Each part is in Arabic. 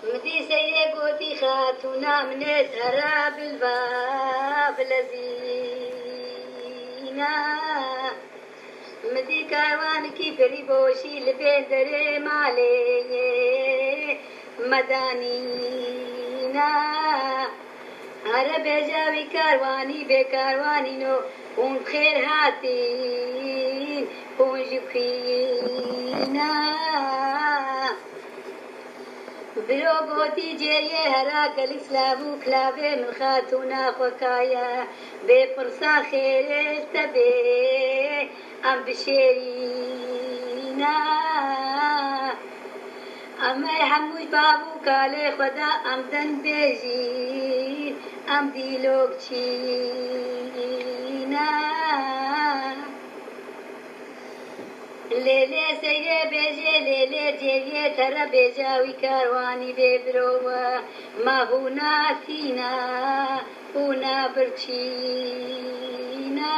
مدي سيقوتي خاتونا من تهرى بالباب لزينا مدي كاروانكي فريبوشي لبندري مالي مدانينا هر بجاوي كارواني بكارواني نو اون خير هاتين اون جبخينا برو بوتي جيري هرا قلق سلابو كلابي من خاتونا خوكايا بپرسا خير تبي ام بشيرينا اما حموش بابو كالي خدا ام دن بيجي ام ديلوك چينا ليلي سيدي بيجي ليلي جيجي ترى بيجاوي كارواني ببروا ما هنا فينا هنا برچينا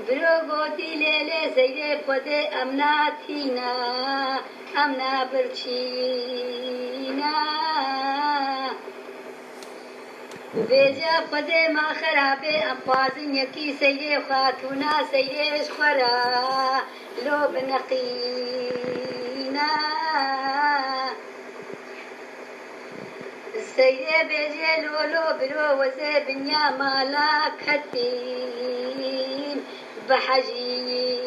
برو گوتی لیلی سیده خود امنا تینا امنا برچینا بیجا خود ما خرابه امپازن یکی سیده خاتونا سیدهش خورا لو بنقینا سیده بیجه لولو برو وزه بنیا مالا کتیم بحجيرة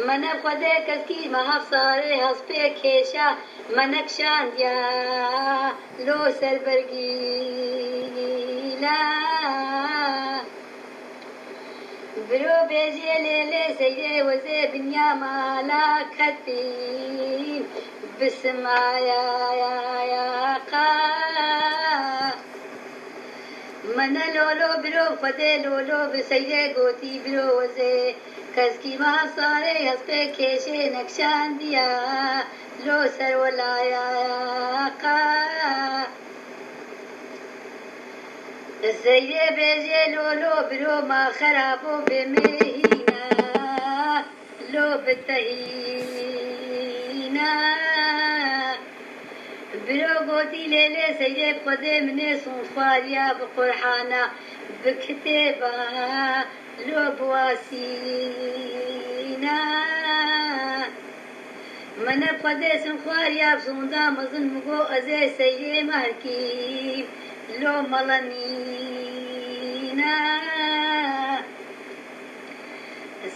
منك خدك كي ما هفصاري هصبي كيشا منك شانديا لو سلبرقيلا برو بيجي ليلي سيدي وزي بنيا مالا كتين بسمايا يا قا من لولو برو خده لولو بسیده گوتی برو وزه کسکی ما ساره هسپه کشه نکشان دیا لو سر ولایا قا سیده بیجه لولو برو ما خرابو بمهینا لو بتهینا برو گوتی لیلی سیده خده منه سنفاریا بقرحانا بكتابة لو بواسينا من خده سنفاریا بسوندا مزن مگو ازه سیده مرکیب لو ملانينا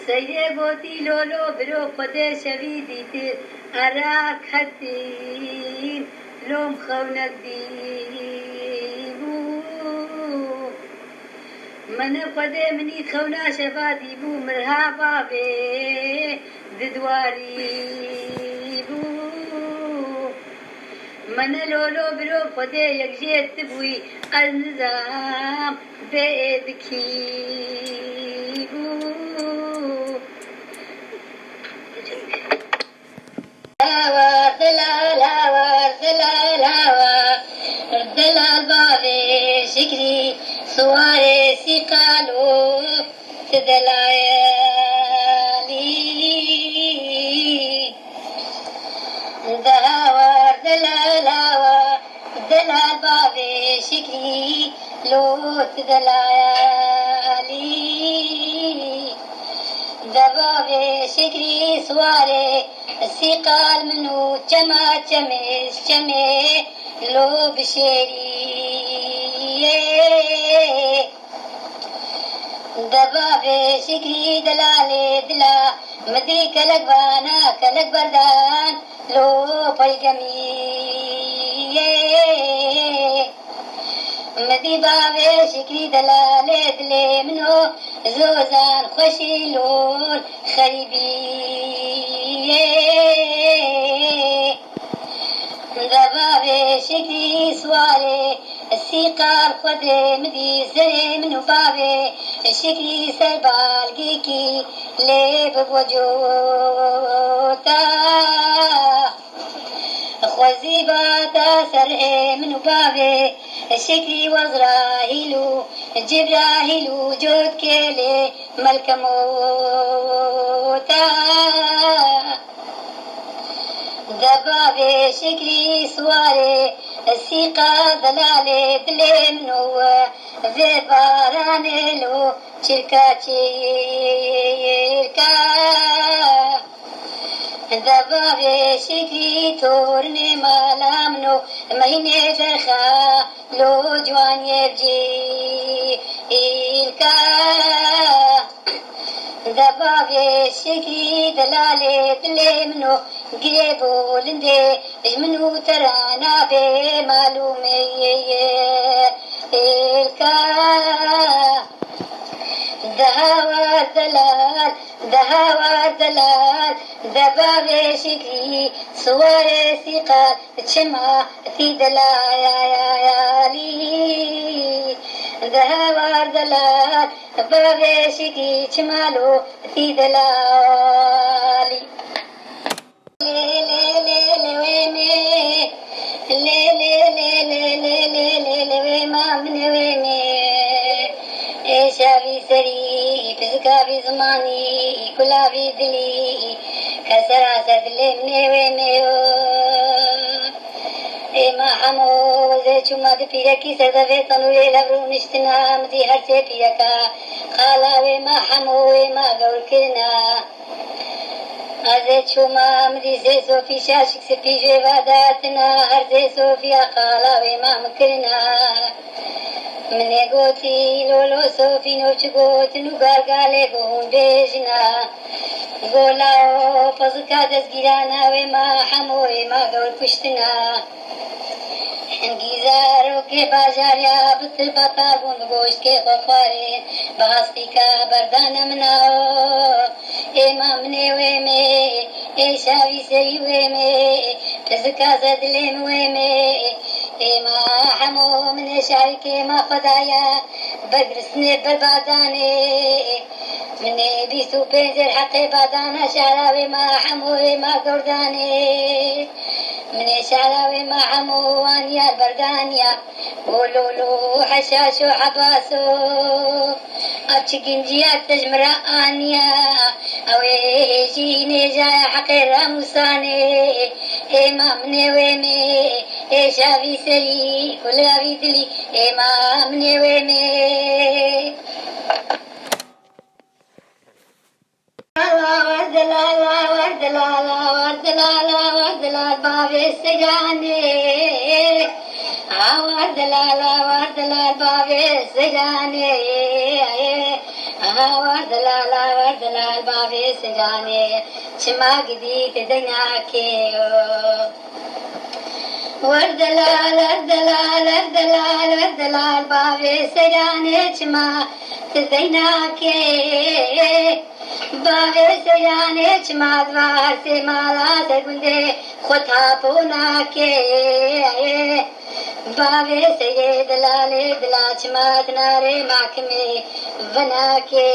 سیده گوتی لولو برو خده شویدی تر اراک حتیم لوم خونك ديبو من خده مني خونا شفا ديبو مرحبا بي ددواري بو من لولو برو خده يكجيت تبوي النظام بيدكي بو دلال بابي شكري سواري سيقالو تدلالي دهاور دلال بابي شكري لو تدلالي دبابي شكري سواري السيقال منو جما جمش جمي لو بشيري دبابي شكري دلالي دلا مدي كلك بانا كلك بردان لو بيقمي مدي بابي شكري دلالي دلي منو زوزان خوشيلون خريبي دبابي شكري سواري السيقال خده مدي سري منو بابي شكري سربالقيكي ليب بوجوتا خوزي باتا سري منو بابي شكري وزراهيل جبراهيل جود كيلي ملك موتا دبابي شكري سواري السيقا ضلالي دلمنو ذي بارانيلو شركا شركا دبابي شكري تورني مالامنو مهيني فرخا لو جوان يبجي إلكا دبابي شكري دلالي دلمنو قريبو لندي منو ترانا بي معلومي إلكا دهوا الدلال دهوا الدلال دبابي شكري صور ثقال تشمع في دلالي دهوا الدلال دبابي شكري تشمالو في دلالي لي لي لي لي ويمي لي لي لي لي لي لي لي لي ويما من ويمي شافي سري بزكا في زماني كلها في دلي كسرى سدلي مني ويميو ما حمو وزي شما دفيركي سدفي طنولي لبرو نشتنا مدي هرسي فيركا خالا ما حمو ما قول كرنا هرزي شما مدي زي صوفي شاشك سفي جواداتنا هرزي صوفي خالا ما مكرنا مني قوتي لولو صوفي نوش قوت نقالقالي قوم بيجنا قولاو فزكا دزگيرانا وما حمو ما قول كشتنا انگیزارو کے بازاریا بطل پتا بون گوشت کے خفارین بغستی کا بردان مناو امام نے وے میں اے شاوی سری وے میں رزقا زدلیم وے میں اما حمو من شارك ما خدايا بقرسني بالباداني مني بيسو بنزل حقي بادانا شعراوي ما حموي ما قرداني مني شعراوي ما حمو وانيا البردانيا قولولو حشاشو حباسو أبشكين جيات تجمرا آنيا أوي جيني جاي حقي راموساني إمامني ويمي شافي سري كلها في دلي إمامني ويمي وردلالا وردلالا وردلالا وردلالا بابي السجاني وردلالا وردلالا بابي السجاني وردلالا وردلالا بابي السجاني شما قدي تدنياكي وردلال وردلال وردلال وردلال بابي سجاني شما تدنياكي بابي سجاني شما دوار سے مالا سگندے خطابونا کے بابي سجي دلالي دلا شما تناري محكمي بنا کے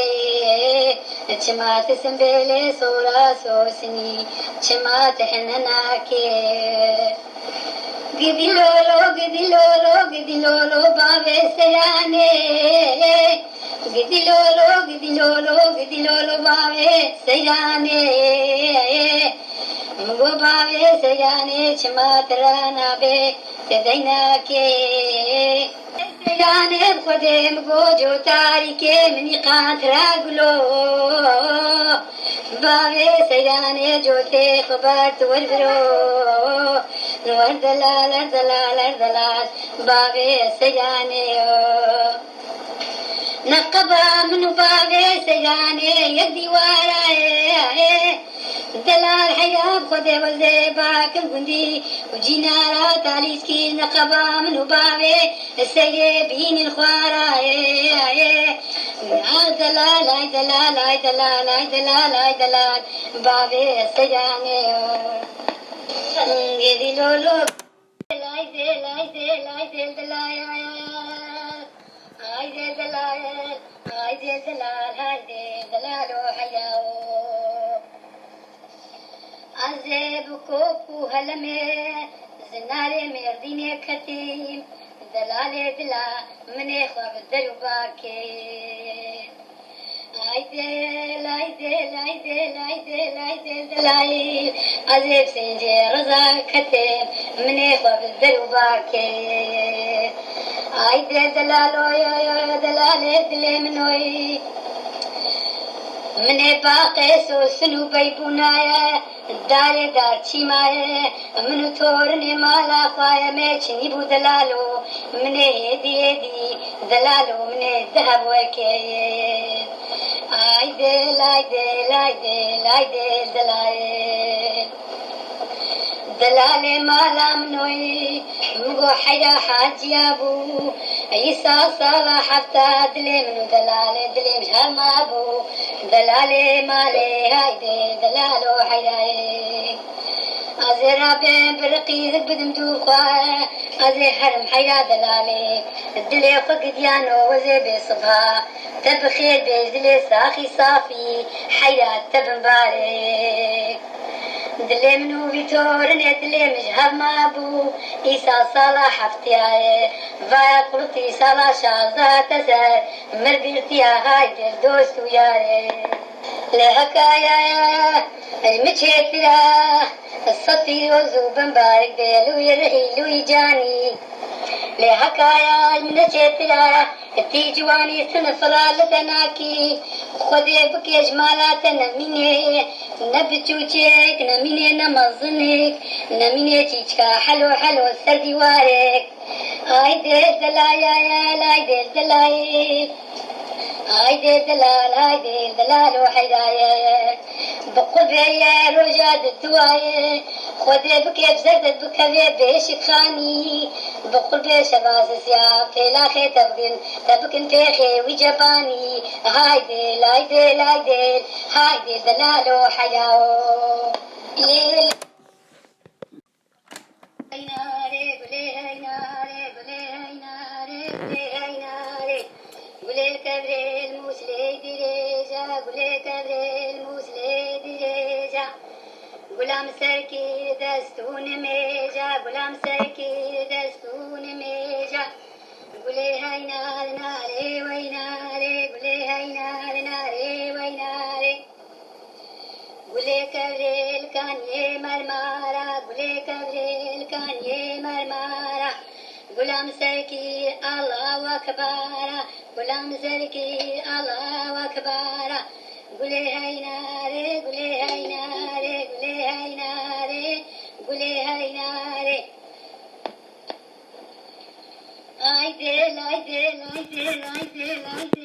شما تسنبيلي سورا سوسني شما تحننا کے گدی لولو بابے سیانے گدی لولو بابے سیانے مگو بابے سیانے چماترانا بے تدینا کے سیانے خودے مگو جو تاری کے منی قانترا گلو بابے سیانے جو تے خبر تور برو وردلال وردلال وردلال بابي سجاني نقبا منو بابي سجاني يدي وراي دلال حياة خدي وزي باك القندي وجينا تاليسكي نقبا منو بابي السيبين الخواراي دلال اي دلال اي دلال اي دلال اي دلال بابي سجاني گدی لولو لاي دل دلايا هاي دلالو حياو عزيب كوكو هلمي زناري مرديني كتيم دلالي دلا مني خواب الدرباكي عيدل عيدل عيدل عيدل عيدل دلالي عزيب سنجي رضا كتب مني خواب الدرباكي عيدل دلالو يا دلالي دلي منوي مني باقي سو سنو بيبونايا داري دار چيمايا منو تورني مالا خوايا ميچني بو دلالو مني هدي دلالو مني ذهب وكي عيدل عيدل عيدل عيدل دلالي دلالي مالا منوي مقو حيا حاجي ابو عيسى صالح حفتا دلي منو دلالي دلي مشهر ما ابو دلالي مالي هايدي دلالو حياي ازي رابين برقيد بدمتو خواه ازي حرم حيا دلالي دلي فقد يانو وزي بصبها تبخير بيج دلي ساخي صافي حيا تبنبارك دلي منو بيتورني دلي مجهر ما ابو إيسا صالح حفتياي فايا قلتي صالح شازا تسر مربيرتيا هايدي دوست وياي لهكايا المجهترا الصفي وزوبن بارك بيلو يرحيلو يجاني لهكايا المجهترا تيجواني سنفلا لدناكي خذي بكي جمالات نميني نبتوشيك نميني نمظنك نميني تيجكا حلو حلو سردي وارك هايدي الدلايا يا لايدي الدلاي هايدي الدلال هايدي الدلال وحيدايا بقول بيا رجاد الدوايا خذي بكي بزرد بكي بيشك خاني بقول بيا شباز سياب تلا خي تبكن فيخي وجباني هايدي لايدي لايدي هايدي الدلال وحياو ليل هيناري قولي هيناري قولي هيناري قولي هيناري قولي كبري الموسلي دريجة قولي كبري الموسلي دريجة غلام سركي دستون ميجا غلام سركي دستون ميجا قولي هاي نار ناري ويناري قولي هاي نار ناري ويناري قولي كبريل كان مرمارا قولي كبريل كان مرمارا غلام سركي الله أكبر غلام سركي الله أكبر قولي هاي ناري قولي هاي ناري قولي هاي ناري قولي هاي ناري عيدل عيدل عيدل عيدل عيدل